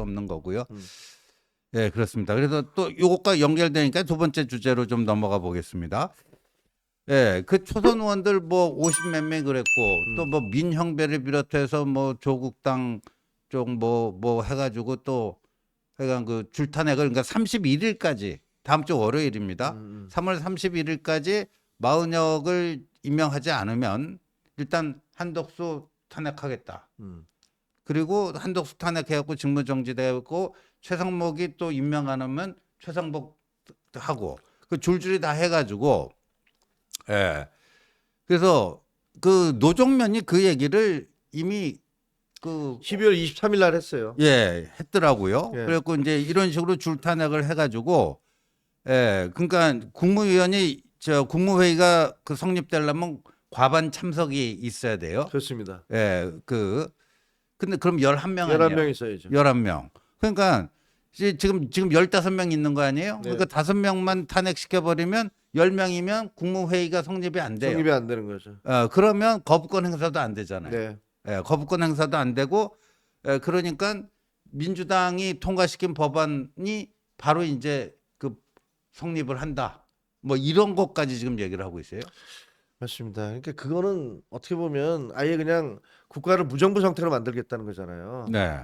없는 거고요. 음. 예, 그렇습니다. 그래서 또 요것과 연결되니까 두 번째 주제로 좀 넘어가 보겠습니다. 예, 그 초선 의원들 뭐 50 몇 명 그랬고 또 뭐 민형배를 비롯해서 뭐 조국당 쪽 뭐 해가지고 또 하여간 그 줄탄핵을 그러니까 31일까지 다음 주 월요일입니다. 3월 31일까지 마은혁을 임명하지 않으면 일단 한덕수 탄핵하겠다. 그리고 한덕수 탄핵해갖고 직무정지되고 최상목이 또 임명 안 하면 최상목 하고 그 줄줄이 다 해가지고 예. 그래서 그 노종면이 그 얘기를 이미 그 12월 23일 날 했어요. 예, 했더라고요. 예. 그래갖고 이제 이런 식으로 줄탄핵을 해가지고 예, 그러니까 국무위원이 국무회의가 그 성립되려면 과반 참석이 있어야 돼요. 그렇습니다. 예, 근데 그럼 11명 아니에요? 11명 있어야죠. 11명. 그러니까 지금 15명 있는 거 아니에요? 네. 그러니까 5명만 탄핵시켜버리면 10명이면 국무회의가 성립이 안 돼요. 성립이 안 되는 거죠. 그러면 거부권 행사도 안 되잖아요. 네. 예, 거부권 행사도 안 되고 그러니까 민주당이 통과시킨 법안이 바로 이제 그 성립을 한다. 뭐 이런 것까지 지금 얘기를 하고 있어요. 맞습니다. 그러니까 그거는 어떻게 보면 아예 그냥 국가를 무정부 상태로 만들겠다는 거잖아요. 네.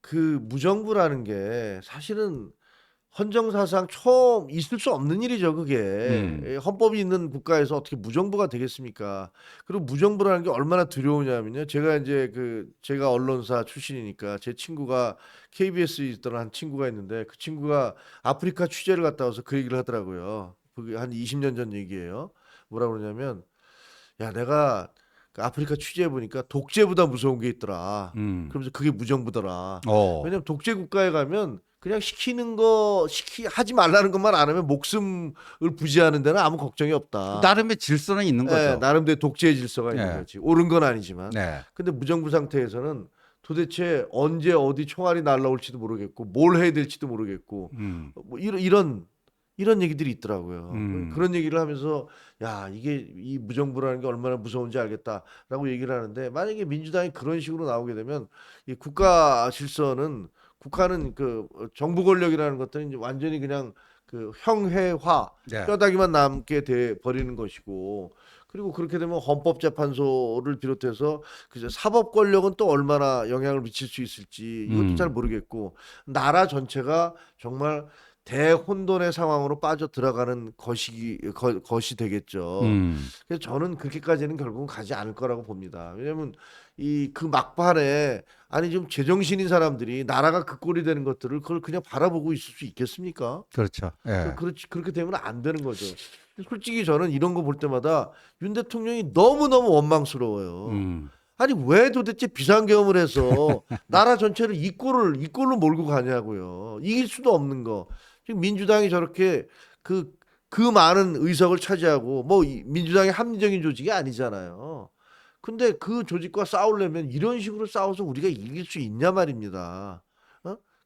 그 무정부라는 게 사실은 헌정사상 처음 있을 수 없는 일이죠. 그게 헌법이 있는 국가에서 어떻게 무정부가 되겠습니까? 그리고 무정부라는 게 얼마나 두려우냐면요. 제가 언론사 출신이니까 제 친구가 KBS에 있던 한 친구가 있는데 그 친구가 아프리카 취재를 갔다 와서 그 얘기를 하더라고요. 그게 한 20년 전 얘기예요. 뭐라 그러냐면 야 내가 그 아프리카 취재해 보니까 독재보다 무서운 게 있더라. 그러면서 그게 무정부더라. 왜냐면 독재 국가에 가면 그냥 하지 말라는 것만 안 하면 목숨을 부지하는 데는 아무 걱정이 없다. 나름의 질서는 있는 거죠. 네, 나름대로 독재의 질서가 있는 거지. 옳은 건 아니지만. 네. 근데 무정부 상태에서는 도대체 언제 어디 총알이 날라올지도 모르겠고 뭘 해야 될지도 모르겠고 뭐 이런 얘기들이 있더라고요. 그런 얘기를 하면서 야 이게 이 무정부라는 게 얼마나 무서운지 알겠다라고 얘기를 하는데 만약에 민주당이 그런 식으로 나오게 되면 이 국가 질서는 국가는 그 정부 권력이라는 것들은 이제 완전히 그냥 그 형해화 네. 뼈다귀만 남게 돼 버리는 것이고 그리고 그렇게 되면 헌법재판소를 비롯해서 그 사법 권력은 또 얼마나 영향을 미칠 수 있을지 이것도 잘 모르겠고 나라 전체가 정말 대혼돈의 상황으로 빠져 들어가는 것이 되겠죠. 그래서 저는 그렇게까지는 결국은 가지 않을 거라고 봅니다. 왜냐하면 그 막판에 아니 좀 제정신인 사람들이 나라가 그 꼴이 되는 것들을 그걸 그냥 바라보고 있을 수 있겠습니까? 그렇죠. 예. 그렇게 되면 안 되는 거죠. 솔직히 저는 이런 거 볼 때마다 윤 대통령이 너무너무 원망스러워요. 아니 왜 도대체 비상계엄을 해서 나라 전체를 이 꼴로 몰고 가냐고요. 이길 수도 없는 거. 지금 민주당이 저렇게 그 많은 의석을 차지하고 뭐 민주당이 합리적인 조직이 아니잖아요. 근데 그 조직과 싸우려면 이런 식으로 싸워서 우리가 이길 수 있냐 말입니다.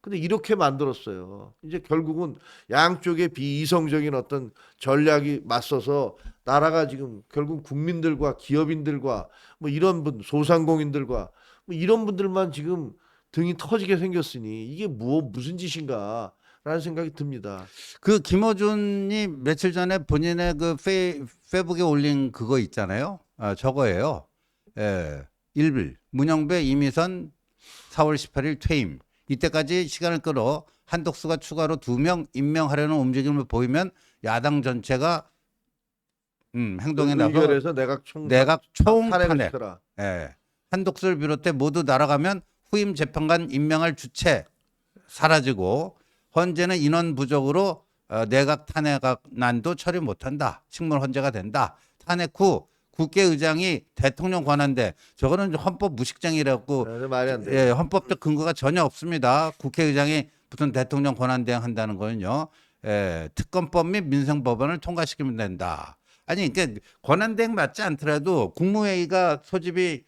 근데 이렇게 만들었어요. 이제 결국은 양쪽의 비이성적인 어떤 전략이 맞서서 나라가 지금 결국 국민들과 기업인들과 뭐 이런 소상공인들과 뭐 이런 분들만 지금 등이 터지게 생겼으니 이게 무슨 짓인가라는 생각이 듭니다. 그 김어준이 며칠 전에 본인의 그 페이북에 올린 그거 있잖아요. 저거예요. 예. 1일 문영배 이미선 4월 18일 퇴임. 이때까지 시간을 끌어 한덕수가 추가로 2명 임명하려는 움직임을 보이면 야당 전체가 행동에 나서 의결해서 내각 총탄핵. 예. 한덕수를 비롯해 모두 날아가면 후임 재판관 임명할 주체 사라지고 헌재는 인원 부족으로 내각 탄핵안도 처리 못한다. 식물 헌재가 된다. 탄핵 후 국회의장이 대통령 권한대 저거는 헌법 무식쟁이라고 말이 안 돼요. 예, 헌법적 근거가 전혀 없습니다. 국회의장이 무슨 대통령 권한대행 한다는 거는요. 예, 특검법 및 민생법안을 통과시키면 된다. 아니 그러니까 권한대행 맞지 않더라도 국무회의가 소집이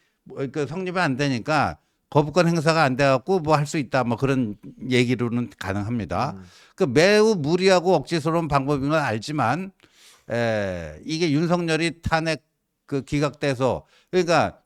성립이 안 되니까 거부권 행사가 안 돼갖고 뭐 할 수 있다 뭐 그런 얘기로는 가능합니다. 그 매우 무리하고 억지스러운 방법인 건 알지만 이게 윤석열이 탄핵 기각돼서 그러니까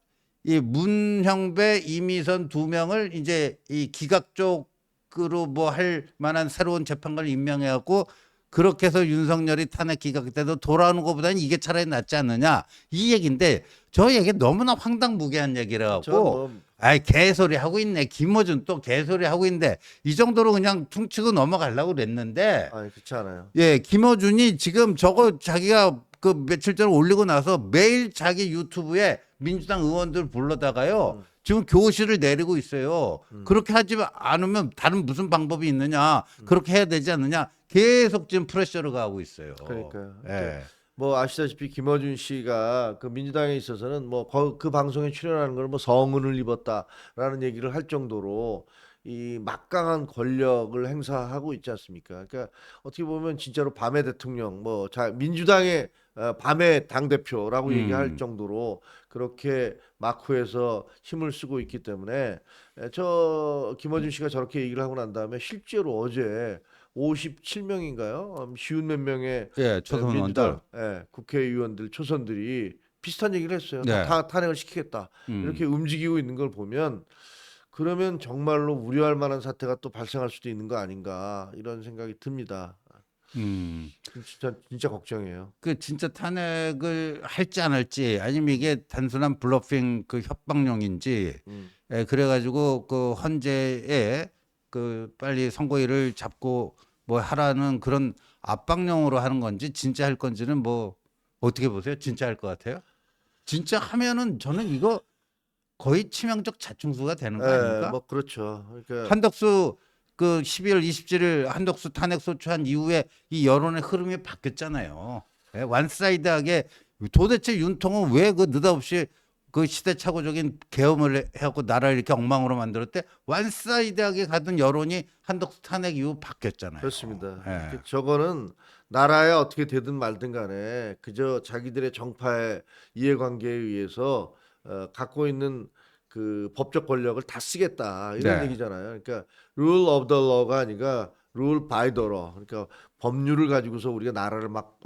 이 문형배, 이미선 두 명을 이제 이 기각 쪽으로 뭐 할 만한 새로운 재판관을 임명해갖고 그렇게 해서 윤석열이 탄핵 기각 때도 돌아오는 것보다는 이게 차라리 낫지 않느냐 이 얘기인데 저 얘기 너무나 황당무계한 얘기라 저 갖고 뭐 아이 개소리 하고 있네. 김어준 또 개소리 하고 있는데 이 정도로 그냥 퉁치고 넘어가려고 그랬는데 아니 그렇지 않아요. 예, 김어준이 지금 저거 자기가 그 며칠 전에 올리고 나서 매일 자기 유튜브에 민주당 의원들 불러다가요. 지금 교실을 내리고 있어요. 그렇게 하지 않으면 다른 무슨 방법이 있느냐. 그렇게 해야 되지 않느냐. 계속 지금 프레셔를 가하고 있어요. 그러니까요. 예. 뭐 아시다시피 김어준 씨가 그 민주당에 있어서는 뭐 그 방송에 출연하는 걸 뭐 성은을 입었다라는 얘기를 할 정도로 이 막강한 권력을 행사하고 있지 않습니까? 그러니까 어떻게 보면 진짜로 밤의 대통령, 뭐 민주당의 밤의 당 대표라고 얘기할 정도로 그렇게 마쿠에서 힘을 쓰고 있기 때문에 저 김어준 씨가 저렇게 얘기를 하고 난 다음에 실제로 어제 57명인가요? 쉬운 몇 명의 예, 초선 의원들. 민주당 국회의원들 초선들이 비슷한 얘기를 했어요. 네. 다 탄핵을 시키겠다. 이렇게 움직이고 있는 걸 보면 그러면 정말로 우려할 만한 사태가 또 발생할 수도 있는 거 아닌가 이런 생각이 듭니다. 진짜 걱정이에요. 그 진짜 탄핵을 할지 안 할지 아니면 이게 단순한 블러핑 그 협박용인지 예, 그래가지고 그 헌재에 그 빨리 선고일을 잡고 뭐 하라는 그런 압박용으로 하는 건지 진짜 할 건지는 뭐 어떻게 보세요? 진짜 할 것 같아요? 진짜 하면은 저는 이거 거의 치명적 자충수가 되는 거 아닙니까? 뭐 그렇죠. 그러니까 한덕수 그 12월 27일 한덕수 탄핵 소추한 이후에 이 여론의 흐름이 바뀌었잖아요. 예, 완사이드하게 도대체 윤통은 왜 그 느닷없이 그 시대착오적인 계엄을 해갖고 나라를 이렇게 엉망으로 만들었대? 완사이드하게 가던 여론이 한덕수 탄핵 이후 바뀌었잖아요. 그렇습니다. 예. 저거는 나라에 어떻게 되든 말든 간에 그저 자기들의 정파의 이해관계에 의해서 갖고 있는 그 법적 권력을 다 쓰겠다 이런 네. 얘기잖아요. 그러니까 rule of the law가 아니라 rule by the law. 그러니까 법률을 가지고서 우리가 나라를 막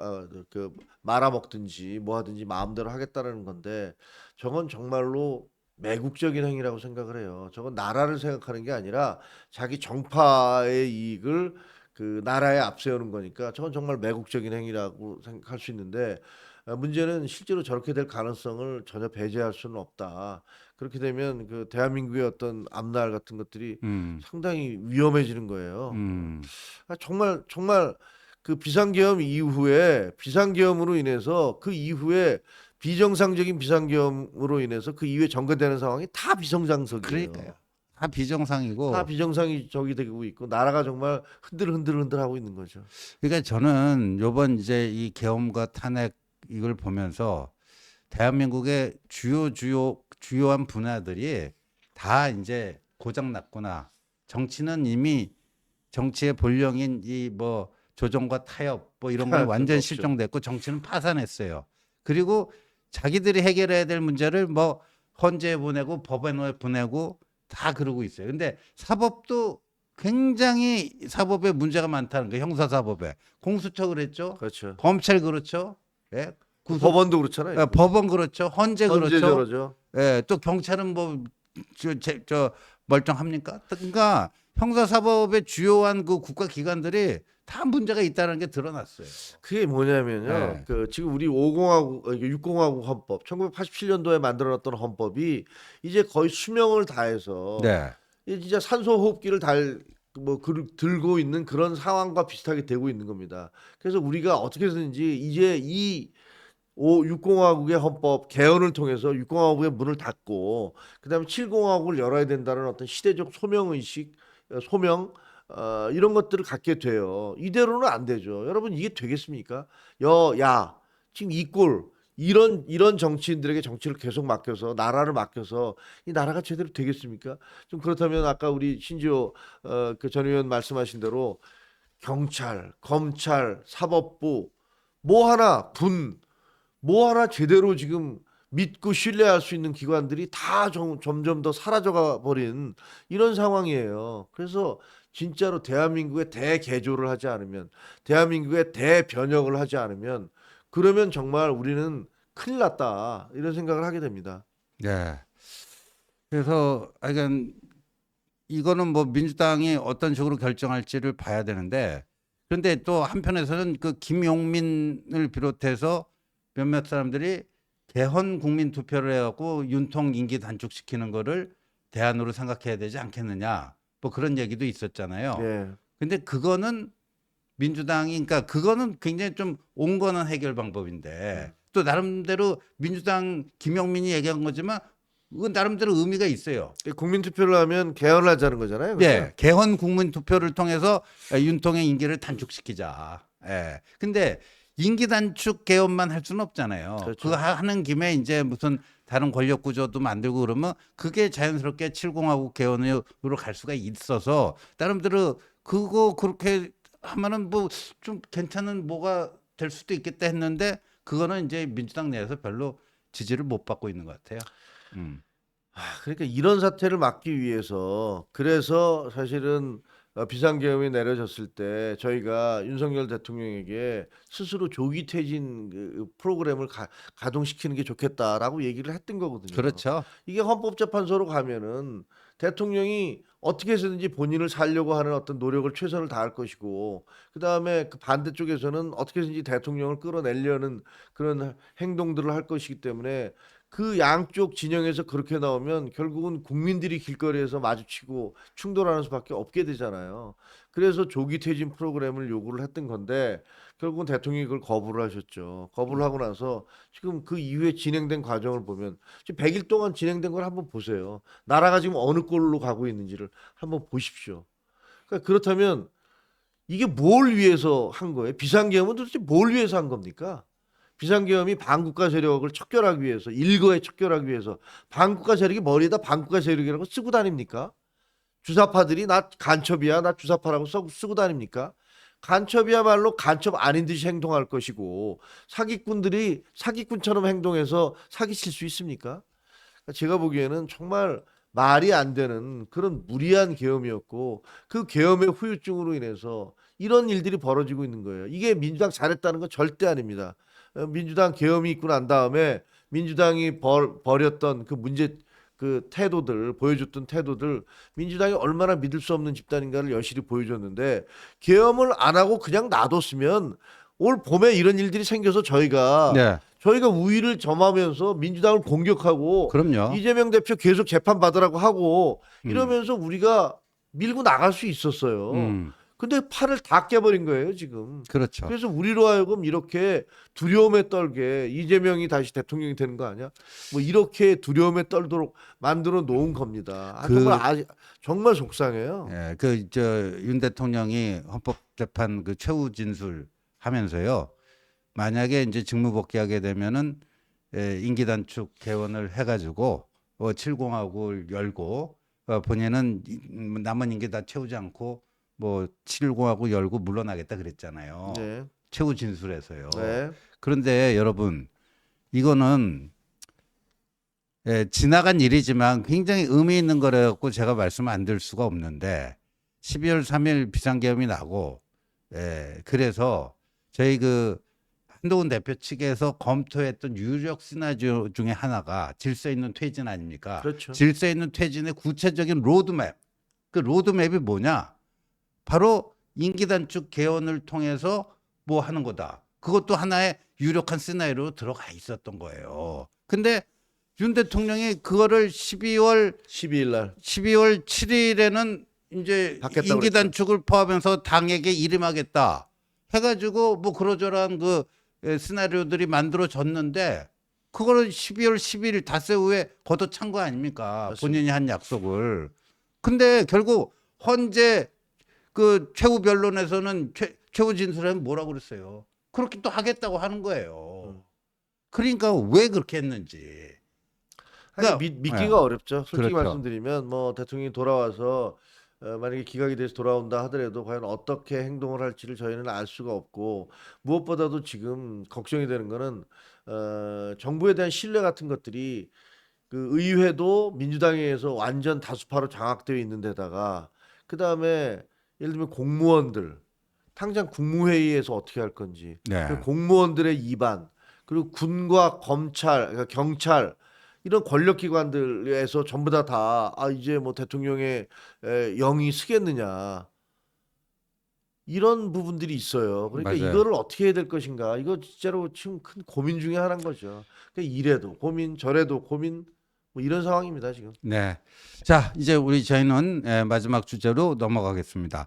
그 말아먹든지 뭐 하든지 마음대로 하겠다라는 건데 저건 정말로 매국적인 행위라고 생각을 해요. 저건 나라를 생각하는 게 아니라 자기 정파의 이익을 그 나라에 앞세우는 거니까 저건 정말 매국적인 행위라고 생각할 수 있는데 문제는 실제로 저렇게 될 가능성을 전혀 배제할 수는 없다. 그렇게 되면 그 대한민국의 어떤 앞날 같은 것들이 상당히 위험해지는 거예요. 정말 그 비상계엄 이후에 비상계엄으로 인해서 그 이후에 비정상적인 비상계엄으로 인해서 그 이후에 전개되는 상황이 다 비정상적이에요. 그러니까요. 다 비정상이고. 다 비정상이 저기 되고 있고 나라가 정말 흔들흔들 하고 있는 거죠. 그러니까 저는 요번 이제 이 계엄과 탄핵 이걸 보면서 대한민국의 주요한 분야들이 다 이제 고장 났구나. 정치는 이미 정치의 본령인 이 뭐 조정과 타협 뭐 이런 건 완전 없죠. 실종됐고 정치는 파산했어요. 그리고 자기들이 해결해야 될 문제를 뭐 헌재에 보내고 법원에 보내고 다 그러고 있어요. 근데 사법도 굉장히 사법에 문제가 많다는 거예요. 형사사법에. 공수처 그랬죠. 그렇죠. 검찰 그렇죠. 예. 법원도 그렇잖아요. 예, 법원 그렇죠. 헌재 그렇죠. 저러죠. 예, 또 경찰은 뭐 저 멀쩡합니까? 그러니까 형사사법의 주요한 그 국가기관들이 다 문제가 있다는 게 드러났어요. 그게 뭐냐면요. 네. 그 지금 우리 5공화국, 6공화국 헌법, 1987년도에 만들어놨던 헌법이 이제 거의 수명을 다해서 네. 이제 진짜 산소 호흡기를 들고 있는 그런 상황과 비슷하게 되고 있는 겁니다. 그래서 우리가 어떻게 해서든지 이제 이 6공화국의 헌법 개헌을 통해서 6공화국의 문을 닫고 그다음에 7공화국을 열어야 된다는 어떤 시대적 소명의식, 소명 이런 것들을 갖게 돼요. 이대로는 안 되죠. 여러분 이게 되겠습니까? 여야 지금 이런 정치인들에게 정치를 계속 맡겨서 나라를 맡겨서 이 나라가 제대로 되겠습니까? 좀 그렇다면 아까 우리 신지호 그 전 의원 말씀하신 대로 경찰, 검찰, 사법부 뭐 하나 제대로 지금 믿고 신뢰할 수 있는 기관들이 다 점점 더 사라져가 버린 이런 상황이에요. 그래서 진짜로 대한민국의 대개조를 하지 않으면 대한민국의 대변혁을 하지 않으면 그러면 정말 우리는 큰일 났다 이런 생각을 하게 됩니다. 네. 그래서 하여간 이거는 뭐 민주당이 어떤 식으로 결정할지를 봐야 되는데, 그런데 또 한편에서는 그 김용민을 비롯해서 몇몇 사람들이 개헌 국민 투표를 해갖고 윤통 임기 단축시키는 거를 대안으로 생각해야 되지 않겠느냐, 뭐 그런 얘기도 있었잖아요. 예. 근데 그거는 민주당이, 그러니까 그거는 굉장히 좀 온건한 해결 방법인데, 또 나름대로 민주당 김용민이 얘기한 거지만 그건 나름대로 의미가 있어요. 국민 투표를 하면 개헌을 하자는 거잖아요. 그죠? 네, 개헌 국민 투표를 통해서 윤통의 임기를 단축시키자. 예. 근데 임기 단축 개헌만 할 수는 없잖아요. 그렇죠. 그거 하는 김에 이제 무슨 다른 권력 구조도 만들고 그러면 그게 자연스럽게 7공화국 개헌으로 갈 수가 있어서 나름대로 그거 그렇게 하면은 뭐 좀 괜찮은 뭐가 될 수도 있겠다 했는데, 그거는 이제 민주당 내에서 별로 지지를 못 받고 있는 것 같아요. 그러니까 이런 사태를 막기 위해서, 그래서 사실은 비상계엄이 내려졌을 때 저희가 윤석열 대통령에게 스스로 조기 퇴진 그 프로그램을 가동시키는 게 좋겠다라고 얘기를 했던 거거든요. 그렇죠. 이게 헌법재판소로 가면은 대통령이 어떻게 해서든지 본인을 살려고 하는 어떤 노력을 최선을 다할 것이고, 그 다음에 그 반대쪽에서는 어떻게 해서든지 대통령을 끌어내려는 그런 행동들을 할 것이기 때문에 그 양쪽 진영에서 그렇게 나오면 결국은 국민들이 길거리에서 마주치고 충돌하는 수밖에 없게 되잖아요. 그래서 조기 퇴진 프로그램을 요구를 했던 건데 결국은 대통령이 그걸 거부를 하셨죠. 거부를 하고 나서 지금 그 이후에 진행된 과정을 보면 지금 100일 동안 진행된 걸 한번 보세요. 나라가 지금 어느 꼴로 가고 있는지를 한번 보십시오. 그러니까 그렇다면 이게 뭘 위해서 한 거예요? 비상계엄은 도대체 뭘 위해서 한 겁니까? 비상계엄이 반국가 세력을 척결하기 위해서, 일거에 척결하기 위해서 반국가 세력이 머리에다 반국가 세력이라고 쓰고 다닙니까? 주사파들이 나 간첩이야, 나 주사파라고 쓰고 다닙니까? 간첩이야말로 간첩 아닌 듯이 행동할 것이고, 사기꾼들이 사기꾼처럼 행동해서 사기칠 수 있습니까? 제가 보기에는 정말 말이 안 되는 그런 무리한 계엄이었고, 그 계엄의 후유증으로 인해서 이런 일들이 벌어지고 있는 거예요. 이게 민주당 잘했다는 건 절대 아닙니다. 민주당 계엄이 있고 난 다음에 민주당이 벌였던 그 문제, 그 태도들, 보여줬던 태도들, 민주당이 얼마나 믿을 수 없는 집단인가를 여실히 보여줬는데, 계엄을 안 하고 그냥 놔뒀으면 올 봄에 이런 일들이 생겨서 네, 저희가 우위를 점하면서 민주당을 공격하고 그럼요. 이재명 대표 계속 재판 받으라고 하고 이러면서 우리가 밀고 나갈 수 있었어요. 근데 팔을 다 깨버린 거예요, 지금. 그렇죠. 그래서 우리로 하여금 이렇게 두려움에 떨게, 이재명이 다시 대통령이 되는 거 아니야? 뭐 이렇게 두려움에 떨도록 만들어 놓은 겁니다. 정말 속상해요. 예, 그 저 윤 대통령이 헌법재판 그 최후 진술 하면서요, 만약에 이제 직무복귀하게 되면은 임기 단축 개헌을 해가지고 7공화국을 열고 본인은 남은 임기 다 채우지 않고 뭐 7공화국 열고 물러나겠다 그랬잖아요. 네. 최후 진술에서요. 네. 그런데 여러분, 이거는 지나간 일이지만 굉장히 의미 있는 거라 갖고 제가 말씀 안 드릴 수가 없는데, 12월 3일 비상계엄이 나고, 그래서 저희 그 한동훈 대표 측에서 검토했던 유력 시나리오 중에 하나가 질서 있는 퇴진 아닙니까? 그렇죠. 질서 있는 퇴진의 구체적인 로드맵. 그 로드맵이 뭐냐? 바로 임기 단축 개헌을 통해서 뭐 하는 거다. 그것도 하나의 유력한 시나리오로 들어가 있었던 거예요. 근데 윤 대통령이 그거를 12월 7일에는 이제 받겠다고 임기 그랬죠. 단축을 포함해서 당에게 일임하겠다 해가지고 뭐 그러저러한 그 시나리오들이 만들어졌는데, 그거를 12월 10일 닷새 후에 걷어찬 거 아닙니까? 맞습니다. 본인이 한 약속을. 근데 결국 헌재 그 최후 변론에서는 최후 진술에는 뭐라고 그랬어요? 그렇게 또 하겠다고 하는 거예요. 그러니까 왜 그렇게 했는지. 그러니까 그러니까, 믿기가 어렵죠. 솔직히 그렇죠. 말씀드리면 뭐 대통령이 돌아와서 만약에 기각이 돼서 돌아온다 하더라도 과연 어떻게 행동을 할지를 저희는 알 수가 없고, 무엇보다도 지금 걱정이 되는 거는 정부에 대한 신뢰 같은 것들이, 그 의회도 민주당에 의해서 완전 다수파로 장악되어 있는 데다가, 그 다음에 예를 들면 공무원들, 당장 국무회의에서 어떻게 할 건지, 네. 그 공무원들의 입안, 그리고 군과 검찰, 그러니까 경찰, 이런 권력기관들에서 전부 다 이제 뭐 대통령의 영이 쓰겠느냐 이런 부분들이 있어요. 그러니까 맞아요. 이거를 어떻게 해야 될 것인가 이거 진짜로 지금 큰 고민 중에 하나인 거죠. 그러니까 이래도 고민 저래도 고민 뭐 이런 상황입니다 지금. 네. 자, 이제 저희는 마지막 주제로 넘어가겠습니다.